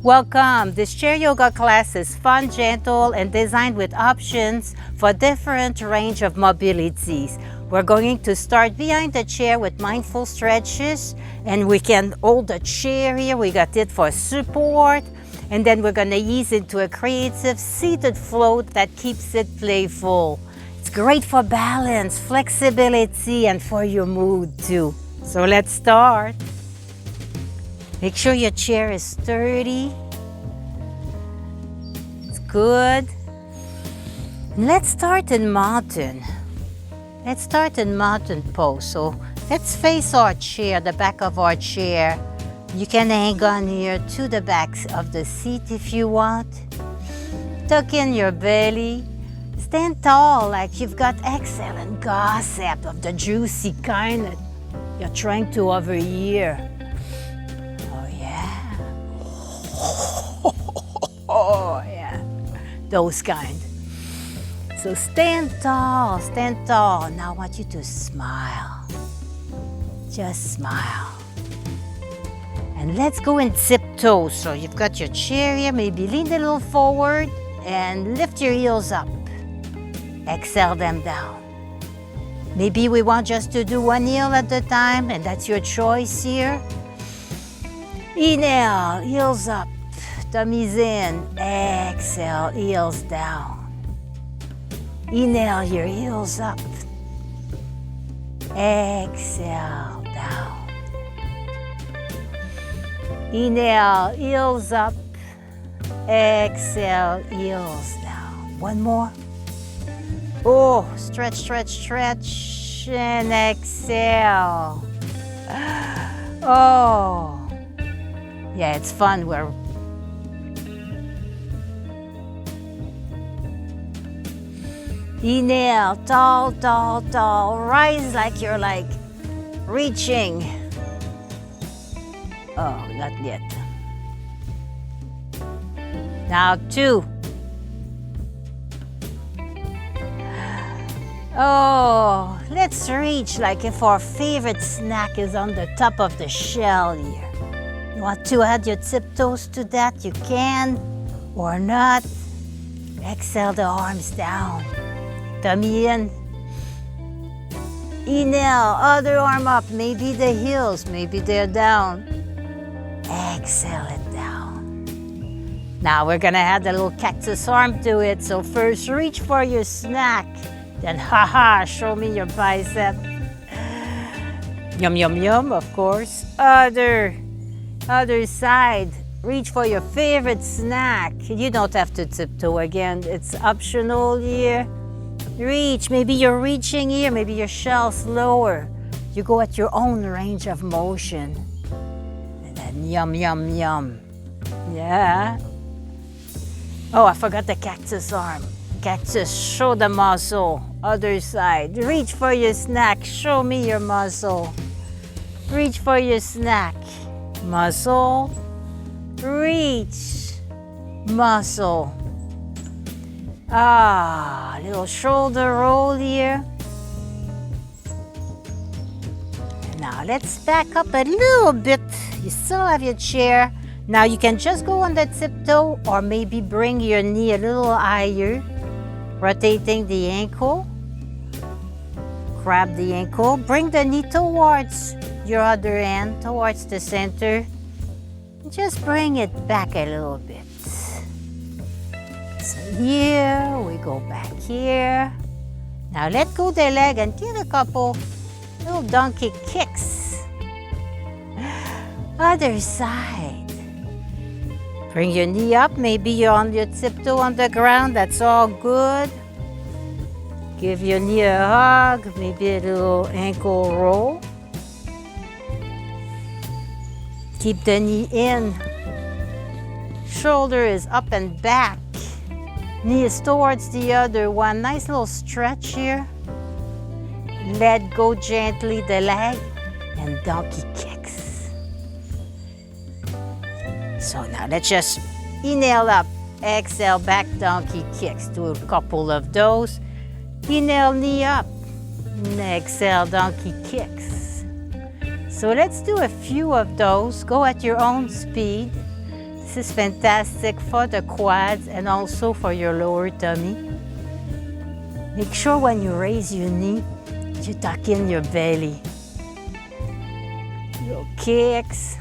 Welcome! This chair yoga class is fun, gentle, and designed with options for different range of mobilities. We're going to start behind the chair with mindful stretches, and we can hold the chair here. We got it for support, and then we're gonna ease into a creative seated float that keeps it playful. It's great for balance, flexibility, and for your mood too. So let's start. Make sure your chair is sturdy. It's good. Let's start in mountain. Let's start in mountain pose. So let's face our chair, the back of our chair. You can hang on here to the back of the seat if you want. Tuck in your belly. Stand tall like you've got excellent gossip of the juicy kind that you're trying to overhear. Oh yeah, those kind. So stand tall, stand tall. Now I want you to smile. Just smile. And let's go in tiptoe. So you've got your chair here, maybe lean a little forward and lift your heels up. Exhale them down. Maybe we want just to do one heel at a time, and that's your choice here. Inhale, heels up. Tummies in, exhale, heels down. Inhale, your heels up. Exhale, down. Inhale, heels up. Exhale, heels down. One more. Oh, stretch, stretch, stretch, and exhale. Oh, yeah, it's fun. Inhale, tall, tall, tall. Rise like you're reaching. Oh, not yet. Now 2. Oh, let's reach like if our favorite snack is on the top of the shell here. You want to add your tiptoes to that? You can or not. Exhale the arms down. Tummy in. Inhale, other arm up. Maybe the heels, maybe they're down. Exhale it down. Now we're gonna add a little cactus arm to it. So first reach for your snack. Then show me your bicep. Yum, yum, yum, of course. Other side. Reach for your favorite snack. You don't have to tiptoe again. It's optional here. Reach, maybe you're reaching here, maybe your shell's lower. You go at your own range of motion. And then yum, yum, yum. Yeah. Oh, I forgot the cactus arm. Cactus, show the muscle. Other side. Reach for your snack. Show me your muscle. Reach for your snack. Muscle. Reach. Muscle. Little shoulder roll here. Now let's back up a little bit. You still have your chair. Now you can just go on the tiptoe or maybe bring your knee a little higher. Rotating the ankle. Grab the ankle. Bring the knee towards your other hand, towards the center. Just bring it back a little bit. So here, we go back here. Now let go the leg and give a couple little donkey kicks. Other side. Bring your knee up. Maybe you're on your tiptoe on the ground. That's all good. Give your knee a hug. Maybe a little ankle roll. Keep the knee in. Shoulder is up and back. Knee is towards the other one. Nice little stretch here. Let go gently the leg and donkey kicks. So now let's just inhale up, exhale back, donkey kicks. Do a couple of those. Inhale, knee up. Exhale, donkey kicks. So let's do a few of those. Go at your own speed. This is fantastic for the quads and also for your lower tummy. Make sure when you raise your knee, you tuck in your belly. Little kicks.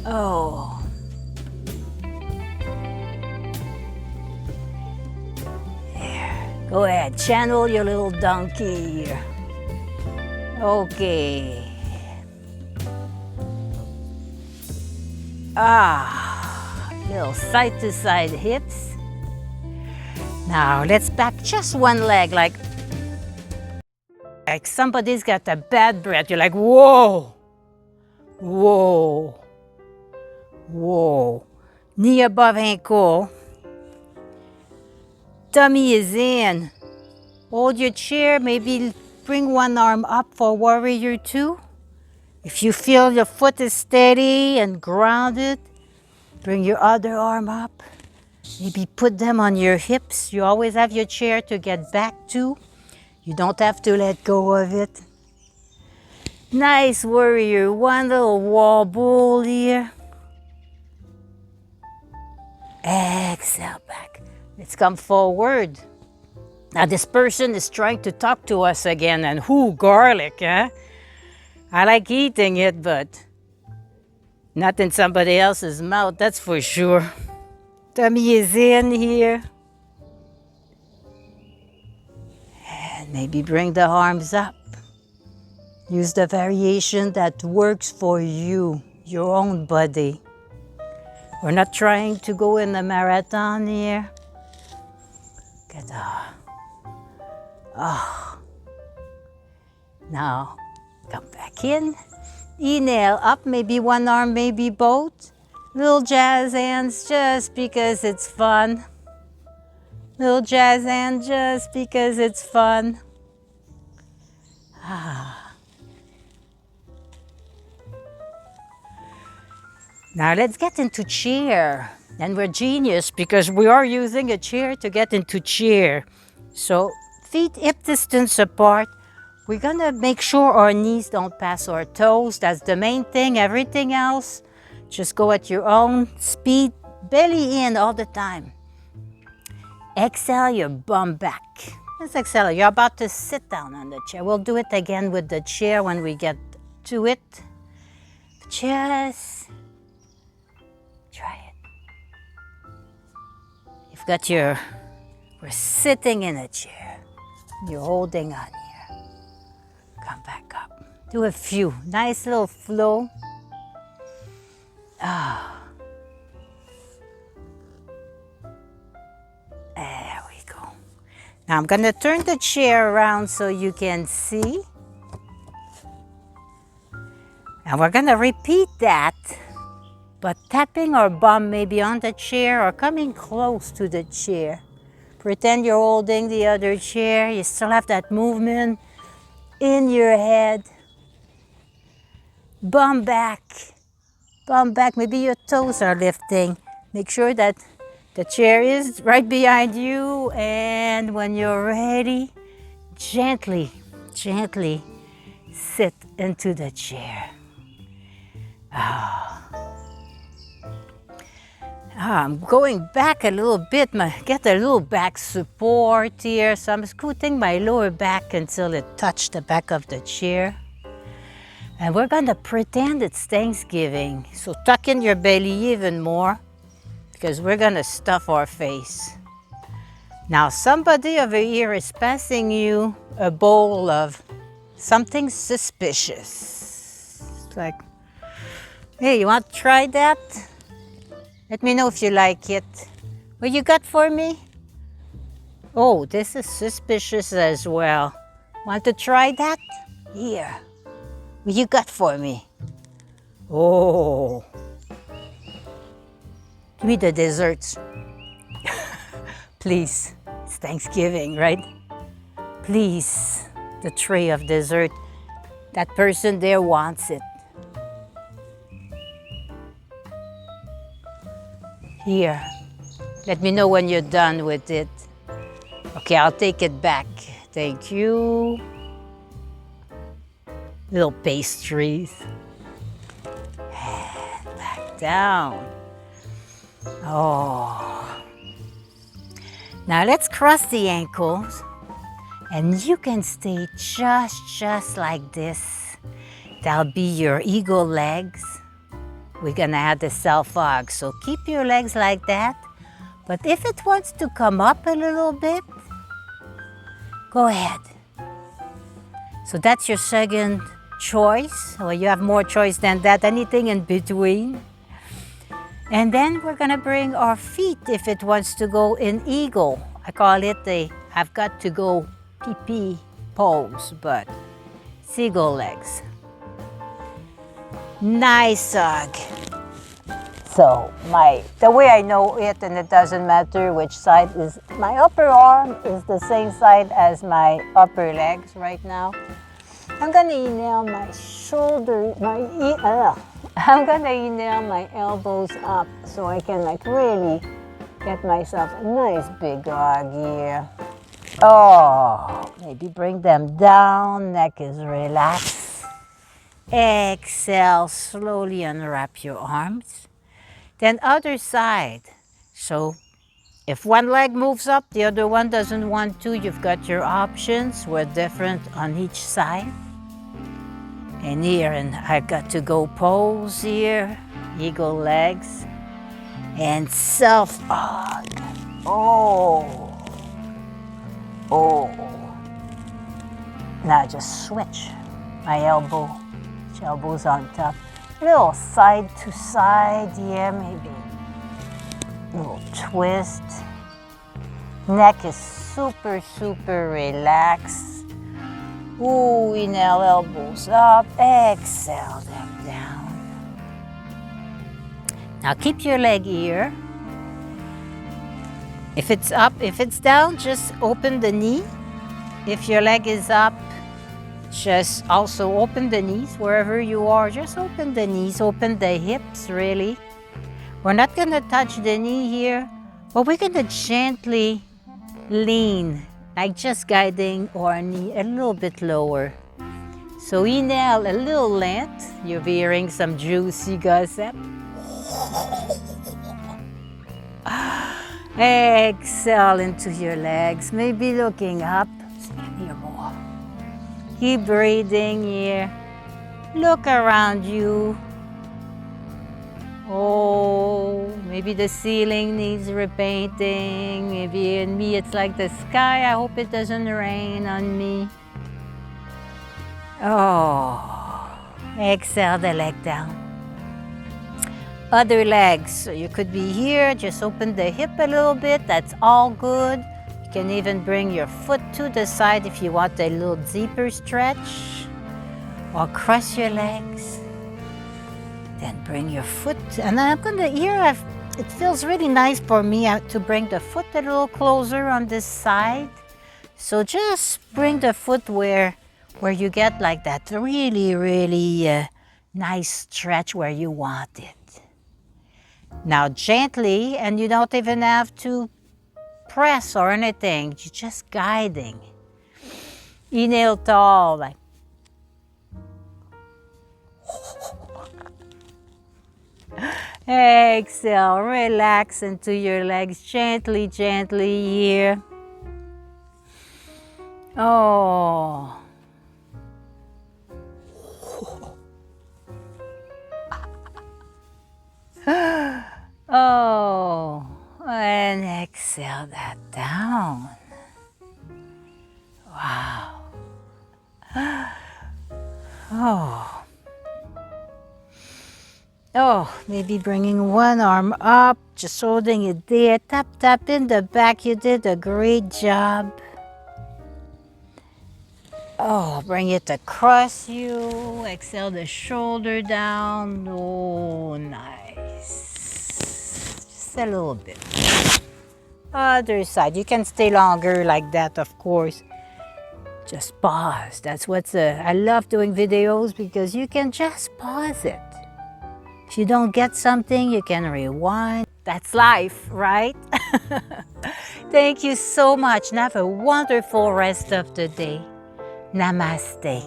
Oh. There. Go ahead, channel your little donkey here. Okay. Little side to side hips. Now let's back just one leg, like somebody's got a bad breath. You're like, whoa, whoa, whoa. Knee above ankle. Tummy is in. Hold your chair, maybe bring one arm up for warrior two. If you feel your foot is steady and grounded, bring your other arm up. Maybe put them on your hips. You always have your chair to get back to. You don't have to let go of it. Nice warrior one, little wobble here. Exhale back. Let's come forward. Now this person is trying to talk to us again, and garlic, eh? I like eating it, but not in somebody else's mouth, that's for sure. Tummy is in here. And maybe bring the arms up. Use the variation that works for you, your own body. We're not trying to go in the marathon here. Get Now, come back in. Inhale up, maybe one arm, maybe both. Little jazz hands just because it's fun. Little jazz hand just because it's fun. Now let's get into chair. And we're genius because we are using a chair to get into chair. So feet hip distance apart. We're gonna make sure our knees don't pass our toes. That's the main thing. Everything else, just go at your own speed. Belly in all the time. Exhale your bum back. Let's exhale. You're about to sit down on the chair. We'll do it again with the chair when we get to it. Just try it. You've got we're sitting in a chair. You're holding on here. Come back up. Do a few. Nice little flow. There we go. Now I'm going to turn the chair around so you can see. And we're going to repeat that, but tapping our bum maybe on the chair or coming close to the chair. Pretend you're holding the other chair. You still have that movement in your head. Bum back. Bum back. Maybe your toes are lifting. Make sure that the chair is right behind you. And when you're ready, gently, gently sit into the chair. I'm going back a little bit, get a little back support here. So I'm scooting my lower back until it touched the back of the chair. And we're gonna pretend it's Thanksgiving. So tuck in your belly even more because we're gonna stuff our face. Now somebody over here is passing you a bowl of something suspicious. It's like, hey, you want to try that? Let me know if you like it. What you got for me? Oh, this is suspicious as well. Want to try that? Here. What you got for me? Oh. Give me the desserts. Please. It's Thanksgiving, right? Please. The tray of dessert. That person there wants it. Here, let me know when you're done with it. Okay, I'll take it back. Thank you. Little pastries. And back. down. Oh. Now let's cross the ankles. And you can stay just like this. That'll be your eagle legs. We're gonna add the self-hug, so keep your legs like that. But if it wants to come up a little bit, go ahead. So that's your second choice. Well, you have more choice than that, anything in between. And then we're gonna bring our feet if it wants to go in eagle. I call it the I've got to go pee-pee pose, but it's eagle legs. Nice hug. So the way I know it, and it doesn't matter which side, is my upper arm is the same side as my upper legs right now. I'm gonna inhale my shoulder, I'm gonna inhale my elbows up so I can really get myself a nice big hug here. Oh, maybe bring them down, neck is relaxed. Exhale, slowly unwrap your arms. Then other side. So if one leg moves up, the other one doesn't want to, you've got your options. We're different on each side. And here, and I've got to go pose here, eagle legs, and self-hug. Oh. Now just switch my elbow. Elbows on top. A little side to side here, maybe. A little twist. Neck is super relaxed. Ooh, inhale, elbows up. Exhale them down. Now keep your leg here. If it's up, if it's down, just open the knee. If your leg is up, just also open the knees wherever you are. Just open the knees, open the hips, really. We're not gonna touch the knee here, but we're gonna gently lean, like just guiding our knee a little bit lower. So inhale a little length. You'll be hearing some juicy gossip. Exhale into your legs, maybe looking up. Here more. Keep breathing here. Look around you. Oh, maybe the ceiling needs repainting. Maybe in me it's like the sky. I hope it doesn't rain on me. Oh, exhale the leg down. Other legs, so you could be here, just open the hip a little bit, that's all good. You can even bring your foot to the side if you want a little deeper stretch. Or cross your legs. Then bring your foot, and I'm gonna here, it feels really nice for me to bring the foot a little closer on this side. So just bring the foot where you get like that really nice stretch where you want it. Now gently, and you don't even have to press or anything, you're just guiding. Inhale tall, like. Exhale, relax into your legs gently here. Oh. Oh, and exhale that down. Wow. Oh. Oh, maybe bringing one arm up, just holding it there. Tap in the back. You did a great job. Oh, bring it across you. Exhale the shoulder down. Oh, nice. Just a little bit. Other side. You can stay longer like that, of course. Just pause. That's I love doing videos because you can just pause it. If you don't get something, you can rewind. That's life, right? Thank you so much and have a wonderful rest of the day. Namaste.